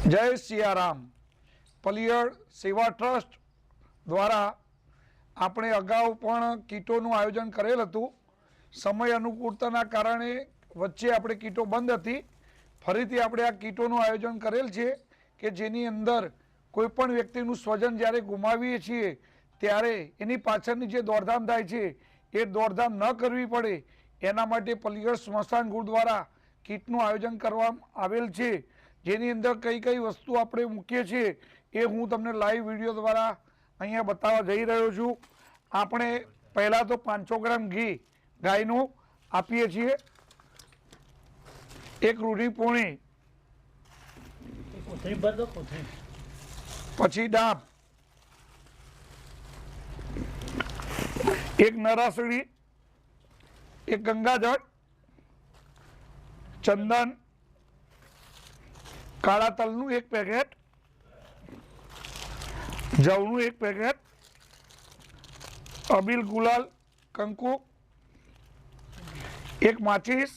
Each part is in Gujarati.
જય સિયારામ. પલિયડ સેવા ટ્રસ્ટ દ્વારા આપણે અગાઉ પણ કીટોનું આયોજન કરેલ હતું. સમય અનુકૂળતાના કારણે વચ્ચે આપણે કીટો બંધ હતી. ફરીથી આપણે આ કીટોનું આયોજન કરેલ છે કે જેની અંદર કોઈપણ વ્યક્તિનું સ્વજન જ્યારે ગુમાવીએ છીએ ત્યારે એની પાછળની જે દોડધામ થાય છે એ દોડધામ ન કરવી પડે એના માટે પલિયડ સ્મશાન ગૃહ દ્વારા કીટનું આયોજન કરવામાં આવેલ છે. જેની અંદર કઈ કઈ વસ્તુ આપણે મૂકીએ છીએ એ હું તમને લાઈવ વિડીયો દ્વારા અહીંયા બતાવવા જઈ રહ્યો છું. આપણે પહેલાં તો 500 ગ્રામ ઘી ગાયનું આપીએ છીએ, એક રૂઢી પૂણી, પછી ડાબ, એક નરાસડી, એક ગંગાજળ, ચંદન, કાળા તલનું એક પેકેટ, જવનું એક પેકેટ, અબીલ ગુલાલ કંકુ, એક માચીસ,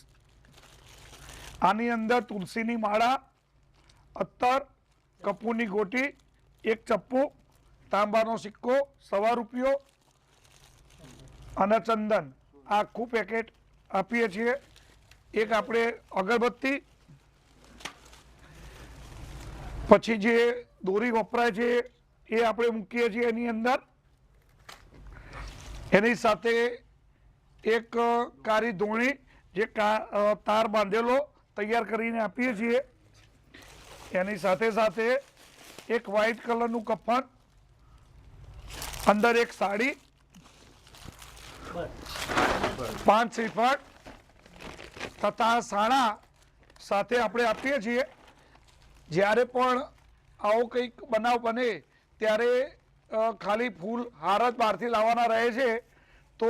આની અંદર તુલસીની માળા, અત્તર, કપૂરની ગોટી, એક ચપ્પુ, તાંબાનો સિક્કો, ₹1 રૂપિયો અને ચંદન. આ આખું પેકેટ આપીએ છીએ. એક આપણે અગરબત્તી, પછી જે દોરી વપરાય છે એ આપણે મૂકીએ છીએ એની અંદર. એની સાથે એક કાળી ધોણી જે તાર બાંધેલો તૈયાર કરીને આપીએ છીએ. એની સાથે સાથે એક વ્હાઈટ કલરનું કફન, અંદર એક સાડી, 5 શ્રીફળ તથા સાણા સાથે આપણે આપીએ છીએ. જ્યારે પણ આવો કંઈક બનાવ બને ત્યારે ખાલી ફૂલ હાર જ બહારથી લાવવાના રહે છે. તો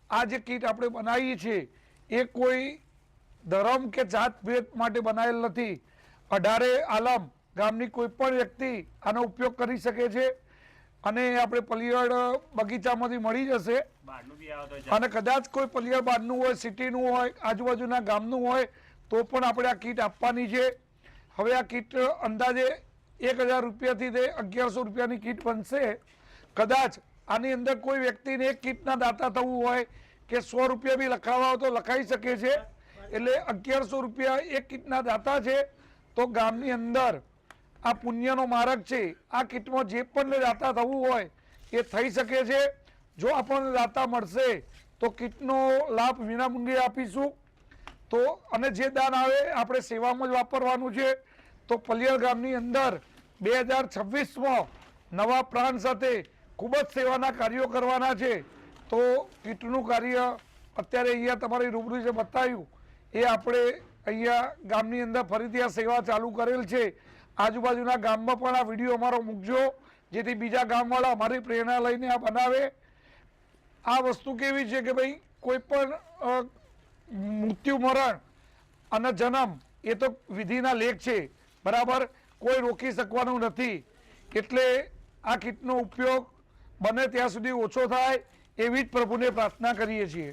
આ જે કીટ આપણે બનાવીએ છીએ એ કોઈ ધર્મ કે જાત ભેદ માટે બનાવેલ નથી. 18 આલમ ગામની કોઈ પણ વ્યક્તિ આનો ઉપયોગ કરી શકે છે અને આપણે પલિયડ બગીચામાંથી મળી જશે. અને કદાચ કોઈ પલિયડ બહારનું હોય, સિટીનું હોય, આજુબાજુના ગામનું હોય તો પણ આપણે આ કીટ આપવાની છે. હવે આ કીટ અંદાજે 1000 રૂપિયાથી તે 1100 રૂપિયાની કીટ બનશે. કદાચ આની અંદર કોઈ વ્યક્તિને એક કીટના દાતા થવું હોય કે 100 રૂપિયા બી લખાવવા હોય તો લખાઈ શકે છે. એટલે 1100 રૂપિયા એક કીટના દાતા છે. તો ગામની અંદર આ પુણ્યનો માર્ગ છે. આ કીટમાં જે પણ દાતા થવું હોય એ થઈ શકે છે. જો આપણને દાતા મળશે તો કીટનો લાભ વિનામૂલ્યે આપીશું. તો અને જે દાન આવે આપણે સેવામાં જ વાપરવાનું છે. તો પલિયડ ગામની અંદર 2026માં નવા પ્લાન સાથે ખૂબ જ સેવાના કાર્યો કરવાના છે. તો કીટનું કાર્ય અત્યારે અહીંયા તમારી રૂબરૂ જે બતાવ્યું એ આપણે અહીંયા ગામની અંદર ફરીથી આ સેવા ચાલુ કરેલ છે. આજુબાજુના ગામમાં પણ આ વિડીયો અમારો મૂકજો જેથી બીજા ગામવાળા અમારી પ્રેરણા લઈને આ બનાવે. આ વસ્તુ કેવી છે કે ભાઈ કોઈ પણ મૃત્યુ, મરણ અને જન્મ એ તો વિધિના લેખ છે, બરાબર, કોઈ રોકી શકવાનું નથી. એટલે આ કીટનો ઉપયોગ બને ત્યાં સુધી ઓછો થાય એવી જ પ્રભુને પ્રાર્થના કરીએ છીએ.